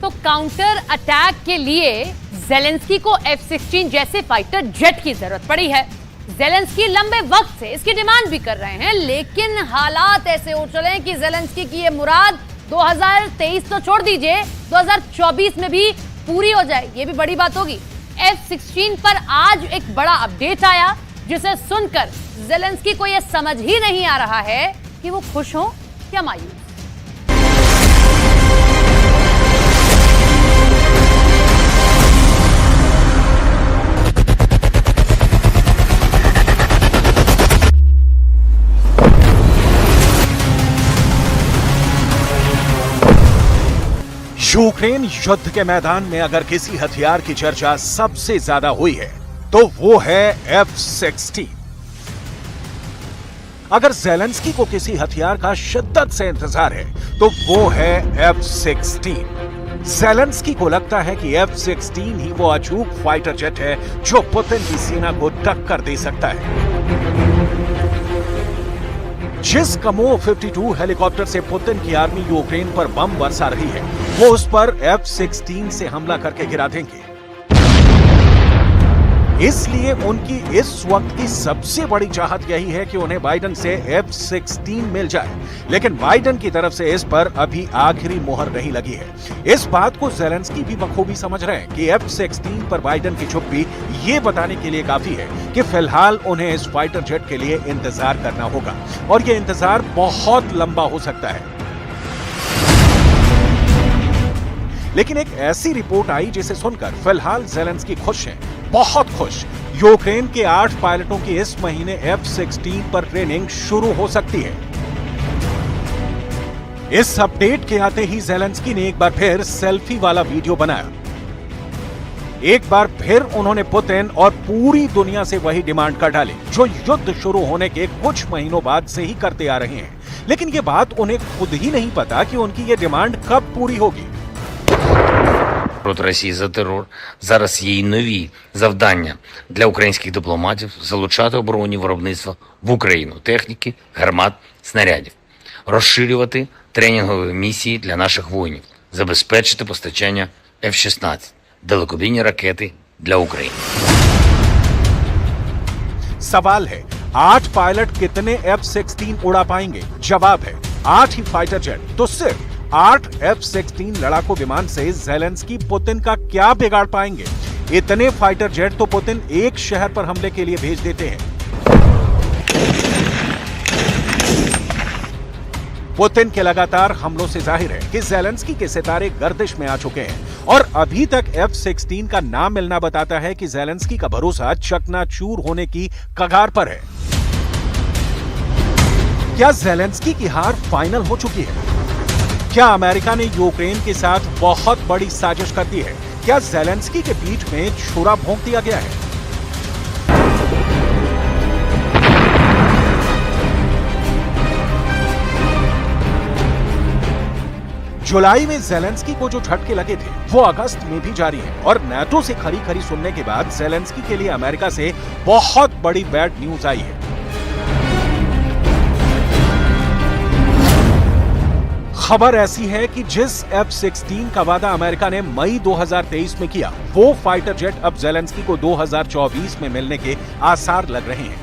तो counter attack के लिए ज़ेलेंस्की को F-16 जैसे फाइटर जेट की जरूरत पड़ी है। ज़ेलेंस्की लंबे वक्त से इसकी डिमांड भी कर रहे हैं, लेकिन हालात ऐसे हो चले हैं कि ज़ेलेंस्की की ये मुराद 2023 तो छोड़ दीजिए, 2024 में भी पूरी हो जाए, ये भी बड़ी बात होगी। F-16 पर आज एक बड़ा अपडेट आया, जिसे सुनकर ज़ेलेंस्की को यह समझ ही नहीं आ रहा है कि वो खुश हो या मायूस। यूक्रेन युद्ध के मैदान में अगर किसी हथियार की चर्चा सबसे ज्यादा हुई है तो वो है F-16। अगर ज़ेलेंस्की को किसी हथियार का शिद्दत से इंतजार है तो वो है F-16। ज़ेलेंस्की को लगता है कि F-16 ही वो अचूक फाइटर जेट है जो पुतिन की सेना को टक्कर दे सकता है। जिस कमो 52 हेलीकॉप्टर से पुतिन की आर्मी यूक्रेन पर बम बरसा रही है, वो उस पर F-16 से हमला करके गिरा देंगे। इसलिए उनकी इस वक्त की सबसे बड़ी चाहत यही है कि उन्हें बाइडेन से F-16 मिल जाए, लेकिन बाइडेन की तरफ से इस पर अभी आखिरी मोहर नहीं लगी है। इस बात को ज़ेलेंस्की भी बखूबी समझ रहे हैं कि F-16 पर बाइडेन की चुप्पी ये बताने के लिए काफी है कि फिलहाल उन्हें इस फाइटर जेट के लिए इंतजार करना होगा, और ये इंतजार बहुत लंबा हो सकता है। लेकिन एक ऐसी रिपोर्ट आई जिसे सुनकर फिलहाल ज़ेलेंस्की खुश हैं, बहुत खुश। यूक्रेन के 8 पायलटों की इस महीने F-16 पर ट्रेनिंग शुरू हो सकती है। इस अपडेट के आते ही ज़ेलेंस्की ने एक बार फिर सेल्फी वाला वीडियो बनाया। एक बार फिर उन्होंने पुतिन और पूरी दुनिया से वही डिमांड कर डाली जो युद्ध शुरू होने के कुछ महीनों बाद से ही करते आ रहे हैं। लेकिन ये बात उन्हें खुद ही नहीं पता कि उनकी ये डिमांड कब पूरी होगी। Проти Росії за терор. Зараз є й нові завдання для українських дипломатів залучати оборонні виробництва в Україну, техніки, гармат, снарядів, розширювати тренінгові місії для наших воїнів, забезпечити постачання F-16, далекобійні ракети для України. सवाल है, 8 पायलट कितने F-16 उड़ा पाएंगे? जवाब है 8 ही फाइटर जेट। तो सिर्फ 8 F-16 लड़ाकू विमान से ज़ेलेंस्की पुतिन का क्या बिगाड़ पाएंगे? इतने फाइटर जेट तो पुतिन एक शहर पर हमले के लिए भेज देते हैं। पुतिन के लगातार हमलों से जाहिर है कि ज़ेलेंस्की के सितारे गर्दिश में आ चुके हैं, और अभी तक F-16 का नाम मिलना बताता है कि ज़ेलेंस्की का भरोसा चकनाचूर होने की कगार पर है। क्या ज़ेलेंस्की की हार फाइनल हो चुकी है? क्या अमेरिका ने यूक्रेन के साथ बहुत बड़ी साजिश कर दी है? क्या ज़ेलेंस्की के पीठ में छुरा भोंक दिया गया है? जुलाई में ज़ेलेंस्की को जो झटके लगे थे वो अगस्त में भी जारी है, और नाटो से खरी खरी सुनने के बाद ज़ेलेंस्की के लिए अमेरिका से बहुत बड़ी बैड न्यूज आई है। खबर ऐसी है कि जिस F-16 का वादा अमेरिका ने मई 2023 में किया, वो फाइटर जेट अब ज़ेलेंस्की को 2024 में मिलने के आसार लग रहे हैं।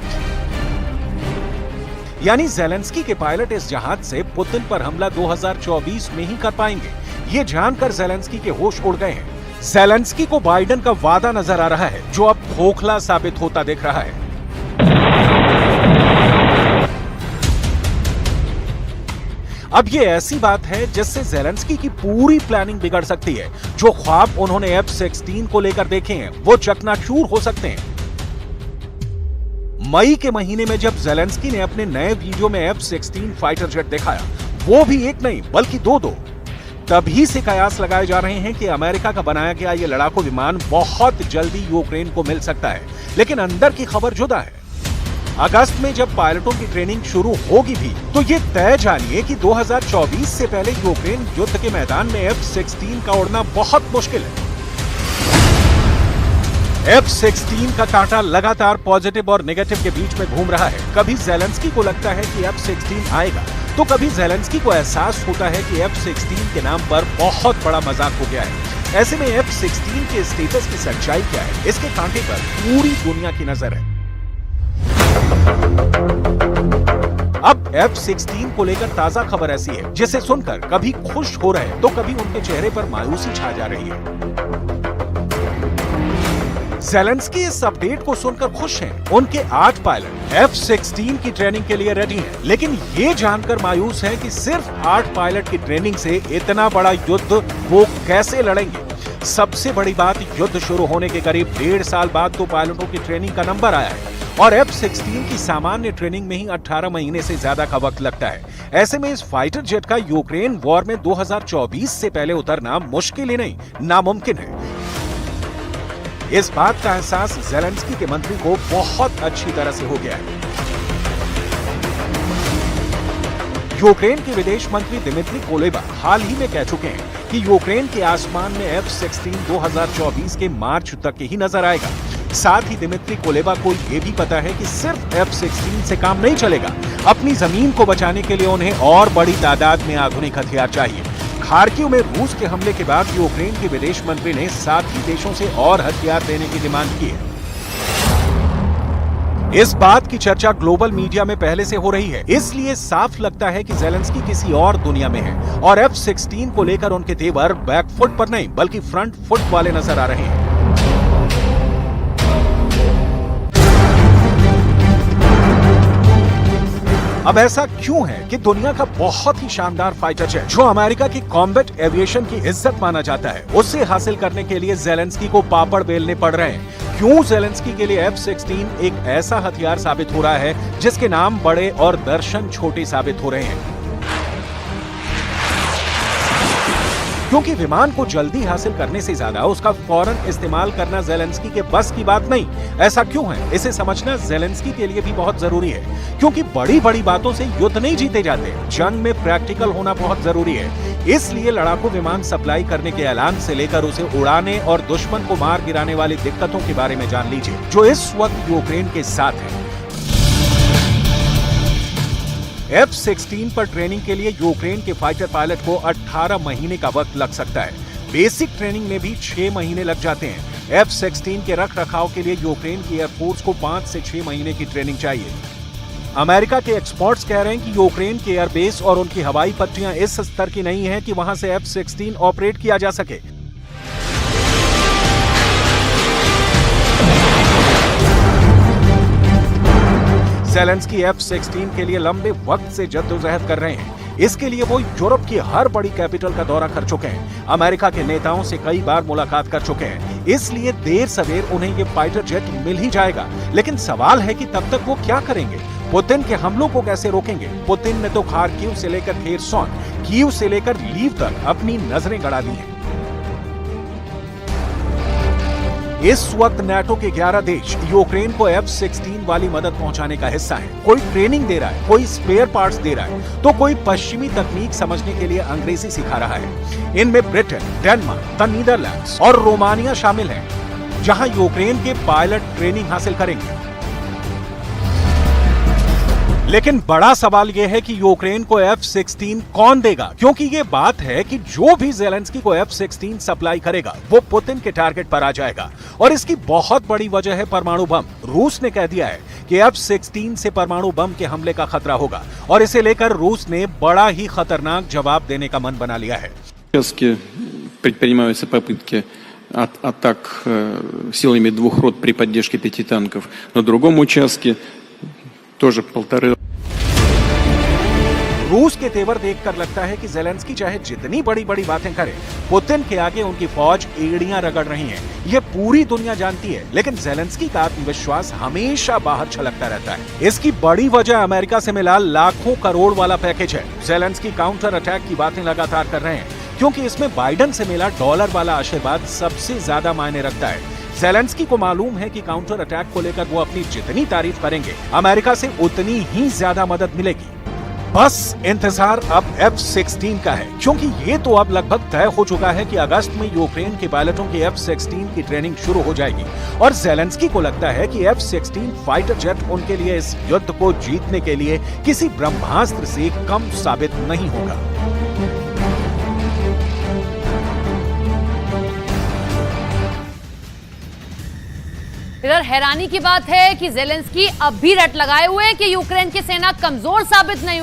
यानी ज़ेलेंस्की के पायलट इस जहाज से पुतिन पर हमला 2024 में ही कर पाएंगे। ये जानकर ज़ेलेंस्की के होश उड़ गए हैं। ज़ेलेंस्की को बाइडेन का वादा नजर आ रहा है जो अब खोखला साबित होता दिख रहा है। अब ये ऐसी बात है जिससे ज़ेलेंस्की की पूरी प्लानिंग बिगड़ सकती है। जो ख्वाब उन्होंने F-16 को लेकर देखे हैं वो चकनाचूर हो सकते हैं। मई के महीने में जब ज़ेलेंस्की ने अपने नए वीडियो में F-16 फाइटर जेट दिखाया, वो भी एक नहीं बल्कि दो, तभी से कयास लगाए जा रहे हैं कि अमेरिका का बनाया गया ये लड़ाकू विमान बहुत जल्दी यूक्रेन को मिल सकता है। लेकिन अंदर की खबर जुदा है। अगस्त में जब पायलटों की ट्रेनिंग शुरू होगी भी, तो ये तय जानिए कि 2024 से पहले यूक्रेन युद्ध के मैदान में F-16 का उड़ना बहुत मुश्किल है। F-16 का कांटा लगातार पॉजिटिव और नेगेटिव के बीच में घूम रहा है। कभी ज़ेलेंस्की को लगता है कि F-16 आएगा, तो कभी ज़ेलेंस्की को एहसास होता है कि F-16 के नाम पर बहुत बड़ा मजाक हो गया है। ऐसे में F-16 के स्टेटस की सच्चाई क्या है, इसके कांटे पर पूरी दुनिया की नजर है। अब F-16 को लेकर ताजा खबर ऐसी है जिसे सुनकर कभी खुश हो रहे तो कभी उनके चेहरे पर मायूसी छा जा रही है। ज़ेलेंस्की इस अपडेट को सुनकर खुश हैं। उनके 8 पायलट F-16 की ट्रेनिंग के लिए रेडी हैं, लेकिन ये जानकर मायूस हैं कि सिर्फ 8 पायलट की ट्रेनिंग से इतना बड़ा युद्ध वो कैसे लड़ेंगे। सबसे बड़ी बात, युद्ध शुरू होने के करीब 1.5 साल बाद तो पायलटों की ट्रेनिंग का नंबर आया है और F-16 की सामान्य ट्रेनिंग में ही 18 महीने से ज्यादा का वक्त लगता है। ऐसे में इस फाइटर जेट का यूक्रेन वॉर में 2024 से पहले उतरना मुश्किल ही नहीं, नामुमकिन है। इस बात का एहसास ज़ेलेंस्की के मंत्री को बहुत अच्छी तरह से हो गया है। यूक्रेन के विदेश मंत्री दिमित्री कुलेबा हाल ही में कह चुके हैं कि यूक्रेन के आसमान में F-16 2024 के मार्च तक ही नजर आएगा। साथ ही दिमित्री कुलेबा को यह भी पता है कि सिर्फ F-16 से काम नहीं चलेगा। अपनी जमीन को बचाने के लिए उन्हें और बड़ी तादाद में आधुनिक हथियार चाहिए। खार्किव में रूस के हमले के बाद यूक्रेन के विदेश मंत्री ने साथी देशों से और हथियार देने की डिमांड की है। इस बात की चर्चा ग्लोबल मीडिया में पहले से हो रही है, इसलिए साफ लगता है कि ज़ेलेंस्की किसी और दुनिया में है और F-16 को लेकर उनके तेवर बैकफुट पर नहीं बल्कि फ्रंट फुट वाले नजर आ रहे हैं। अब ऐसा क्यों है कि दुनिया का बहुत ही शानदार फाइटर जेट जो अमेरिका की कॉम्बैट एविएशन की इज्जत माना जाता है, उसे हासिल करने के लिए ज़ेलेंस्की को पापड़ बेलने पड़ रहे हैं। क्यों ज़ेलेंस्की के लिए F-16 एक ऐसा हथियार साबित हो रहा है जिसके नाम बड़े और दर्शन छोटे साबित हो रहे हैं? क्योंकि विमान को जल्दी हासिल करने से ज्यादा उसका फौरन इस्तेमाल करना ज़ेलेंस्की के बस की बात नहीं। ऐसा क्यों है, इसे समझना ज़ेलेंस्की के लिए भी बहुत जरूरी है, क्योंकि बड़ी बड़ी बातों से युद्ध नहीं जीते जाते। जंग में प्रैक्टिकल होना बहुत जरूरी है। इसलिए लड़ाकू विमान सप्लाई करने के ऐलान से लेकर उसे उड़ाने और दुश्मन को मार गिराने वाली दिक्कतों के बारे में जान लीजिए जो इस वक्त यूक्रेन के साथ है। F-16 पर ट्रेनिंग के लिए यूक्रेन के फाइटर पायलट को 18 महीने का वक्त लग सकता है। बेसिक ट्रेनिंग में भी 6 महीने लग जाते हैं। F-16 के रख रखाव के लिए यूक्रेन की एयरफोर्स को 5 से 6 महीने की ट्रेनिंग चाहिए। अमेरिका के एक्सपर्ट्स कह रहे हैं कि यूक्रेन के एयरबेस और उनकी हवाई पट्टियां इस स्तर की नहीं है कि वहां से F-16 ऑपरेट किया जा सके। ज़ेलेंस्की F-16 के लिए लंबे वक्त से जद्दोजहद कर रहे हैं। इसके लिए वो यूरोप की हर बड़ी कैपिटल का दौरा कर चुके हैं, अमेरिका के नेताओं से कई बार मुलाकात कर चुके हैं। इसलिए देर सवेर उन्हें ये फाइटर जेट मिल ही जाएगा। लेकिन सवाल है कि तब तक वो क्या करेंगे? पुतिन के हमलों को कैसे रोकेंगे? पुतिन ने तो खार्किव से लेकर खेरसोन, कीव से लेकर लीव तक अपनी नजरें गड़ा दी हैं। इस वक्त नाटो के 11 देश यूक्रेन को F-16 वाली मदद पहुंचाने का हिस्सा है। कोई ट्रेनिंग दे रहा है, कोई स्पेयर पार्ट्स दे रहा है, तो कोई पश्चिमी तकनीक समझने के लिए अंग्रेजी सिखा रहा है। इनमें ब्रिटेन, डेनमार्क, द नीदरलैंड्स और रोमानिया शामिल हैं, जहां यूक्रेन के पायलट ट्रेनिंग हासिल करेंगे। लेकिन बड़ा सवाल यह है कि यूक्रेन को F-16 कौन देगा, क्योंकि ये बात है कि जो भी ज़ेलेंस्की को F-16 सप्लाई करेगा वो पुतिन के टारगेट पर आ जाएगा और इसकी बहुत बड़ी वजह है परमाणु बम। रूस ने कह दिया है कि F-16 से परमाणु बम के हमले का खतरा होगा और इसे लेकर रूस ने बड़ा ही खतरनाक जवाब देने का मन बना लिया है। Предпринимаются попытки атак силами 2 рот при поддержке 5 танков. На другом участке тоже 1,5. रूस के तेवर देखकर लगता है कि ज़ेलेंस्की चाहे जितनी बड़ी बड़ी बातें करे, पुतिन के आगे उनकी फौज एड़ियां रगड़ रही है। ये पूरी दुनिया जानती है, लेकिन ज़ेलेंस्की का आत्मविश्वास हमेशा बाहर छलकता रहता है। इसकी बड़ी वजह अमेरिका से मिला लाखों करोड़ वाला पैकेज है। ज़ेलेंस्की काउंटर अटैक की बातें लगातार कर रहे हैं, क्योंकि इसमें बाइडेन से मिला डॉलर वाला आशीर्वाद सबसे ज्यादा मायने रखता है। ज़ेलेंस्की को मालूम है कि काउंटर अटैक को लेकर वो अपनी जितनी तारीफ करेंगे, अमेरिका से उतनी ही ज्यादा मदद मिलेगी। बस इंतजार अब F-16 का है, क्योंकि ये तो अब लगभग तय हो चुका है कि अगस्त में यूक्रेन के पायलटों की F-16 की ट्रेनिंग शुरू हो जाएगी और ज़ेलेंस्की को लगता है कि F-16 फाइटर जेट उनके लिए इस युद्ध को जीतने के लिए किसी ब्रह्मास्त्र से कम साबित नहीं होगा। इधर हैरानी की बात है कि ज़ेलेंस्की अब भी रट लगाए हुए हैं कि यूक्रेन की सेना कमजोर साबित नहीं